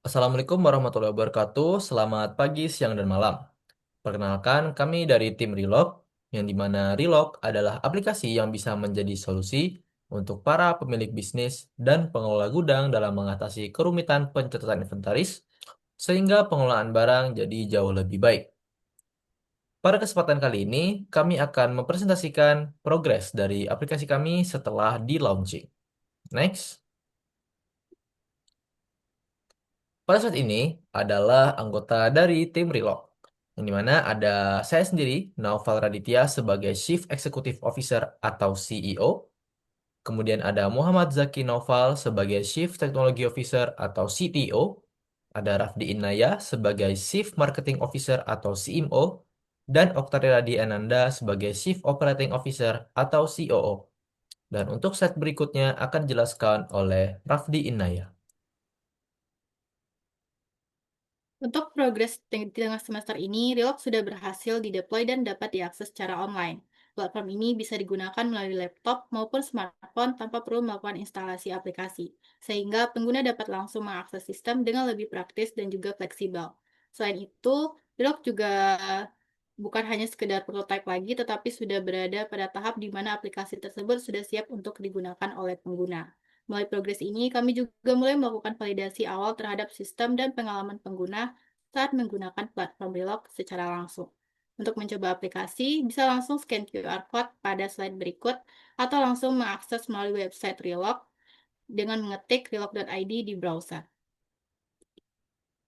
Assalamualaikum warahmatullahi wabarakatuh. Selamat pagi, siang, dan malam. Perkenalkan, kami dari tim Relog, yang dimana Relog adalah aplikasi yang bisa menjadi solusi untuk para pemilik bisnis dan pengelola gudang dalam mengatasi kerumitan pencatatan inventaris, sehingga pengelolaan barang jadi jauh lebih baik. Pada kesempatan kali ini, kami akan mempresentasikan progres dari aplikasi kami setelah di-launching. Next. Pada saat ini adalah anggota dari tim Relog, yang dimana ada saya sendiri, Naufal Raditya sebagai Chief Executive Officer atau CEO, kemudian ada Muhammad Zaki Naufal sebagai Chief Technology Officer atau CTO, ada Rafdi Inaya sebagai Chief Marketing Officer atau CMO, dan Oktari Radi Ananda sebagai Chief Operating Officer atau COO. Dan untuk slide berikutnya akan dijelaskan oleh Rafdi Inaya. Untuk progres di tengah semester ini, Relog sudah berhasil dideploy dan dapat diakses secara online. Platform ini bisa digunakan melalui laptop maupun smartphone tanpa perlu melakukan instalasi aplikasi, sehingga pengguna dapat langsung mengakses sistem dengan lebih praktis dan juga fleksibel. Selain itu, Relog juga bukan hanya sekedar prototipe lagi, tetapi sudah berada pada tahap di mana aplikasi tersebut sudah siap untuk digunakan oleh pengguna. Melalui progres ini, kami juga mulai melakukan validasi awal terhadap sistem dan pengalaman pengguna saat menggunakan platform Relog secara langsung. Untuk mencoba aplikasi, bisa langsung scan QR Code pada slide berikut atau langsung mengakses melalui website Relog dengan mengetik relog.id di browser.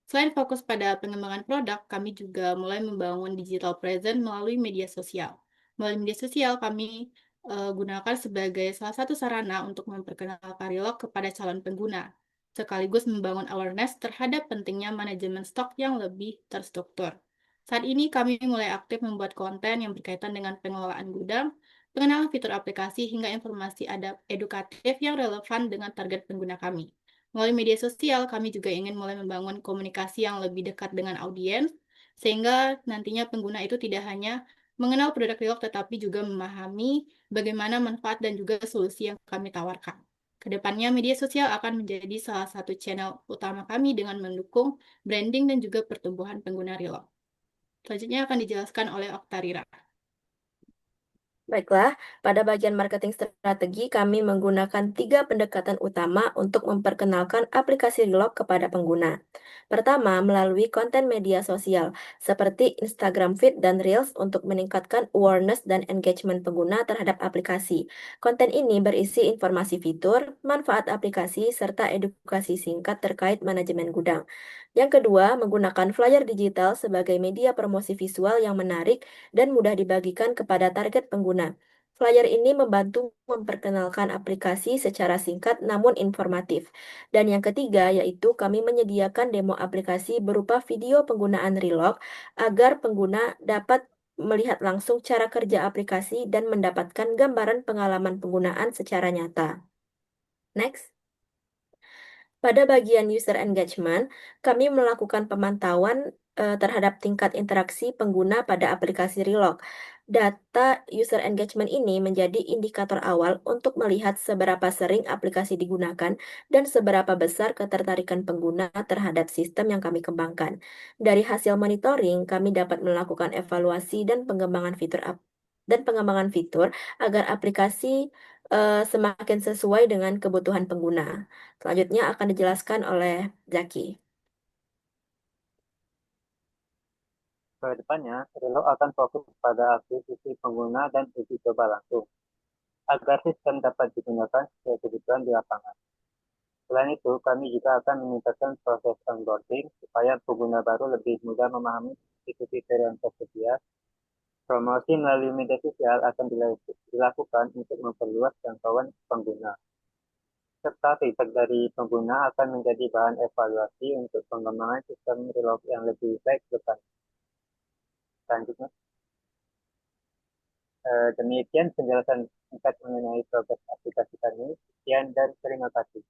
Selain fokus pada pengembangan produk, kami juga mulai membangun digital presence melalui media sosial. Melalui media sosial, kami gunakan sebagai salah satu sarana untuk memperkenalkan Relog kepada calon pengguna, sekaligus membangun awareness terhadap pentingnya manajemen stok yang lebih terstruktur. Saat ini, kami mulai aktif membuat konten yang berkaitan dengan pengelolaan gudang, pengenalan fitur aplikasi, hingga informasi edukatif yang relevan dengan target pengguna kami. Melalui media sosial, kami juga ingin mulai membangun komunikasi yang lebih dekat dengan audiens, sehingga nantinya pengguna itu tidak hanya mengenal produk Relog, tetapi juga memahami bagaimana manfaat dan juga solusi yang kami tawarkan. Kedepannya, media sosial akan menjadi salah satu channel utama kami dengan mendukung branding dan juga pertumbuhan pengguna Relog. Selanjutnya akan dijelaskan oleh Oktarira. Baiklah, pada bagian marketing strategi kami menggunakan 3 pendekatan utama untuk memperkenalkan aplikasi Relog kepada pengguna. Pertama, melalui konten media sosial seperti Instagram Feed dan Reels untuk meningkatkan awareness dan engagement pengguna terhadap aplikasi. Konten ini berisi informasi fitur, manfaat aplikasi, serta edukasi singkat terkait manajemen gudang. Yang kedua, menggunakan flyer digital sebagai media promosi visual yang menarik dan mudah dibagikan kepada target pengguna. Flyer ini membantu memperkenalkan aplikasi secara singkat namun informatif. Dan yang ketiga yaitu kami menyediakan demo aplikasi berupa video penggunaan Relog agar pengguna dapat melihat langsung cara kerja aplikasi dan mendapatkan gambaran pengalaman penggunaan secara nyata. Next. Pada bagian user engagement, kami melakukan pemantauan terhadap tingkat interaksi pengguna pada aplikasi Relog. Data user engagement ini menjadi indikator awal untuk melihat seberapa sering aplikasi digunakan dan seberapa besar ketertarikan pengguna terhadap sistem yang kami kembangkan. Dari hasil monitoring, kami dapat melakukan evaluasi dan pengembangan fitur agar aplikasi semakin sesuai dengan kebutuhan pengguna. Selanjutnya akan dijelaskan oleh Zaki. Ke depannya, Relog akan fokus pada akuisisi pengguna dan uji coba langsung, agar sistem dapat digunakan sesuai kebutuhan di lapangan. Selain itu, kami juga akan meningkatkan proses onboarding supaya pengguna baru lebih mudah memahami fitur-fitur yang tersedia. Promosi melalui media sosial akan dilakukan untuk memperluas jangkauan pengguna, serta feedback dari pengguna akan menjadi bahan evaluasi untuk pengembangan sistem Relog yang lebih baik ke depan. Selanjutnya, demikian penjelasan singkat mengenai progres aplikasi kami. Sekian dan terima kasih.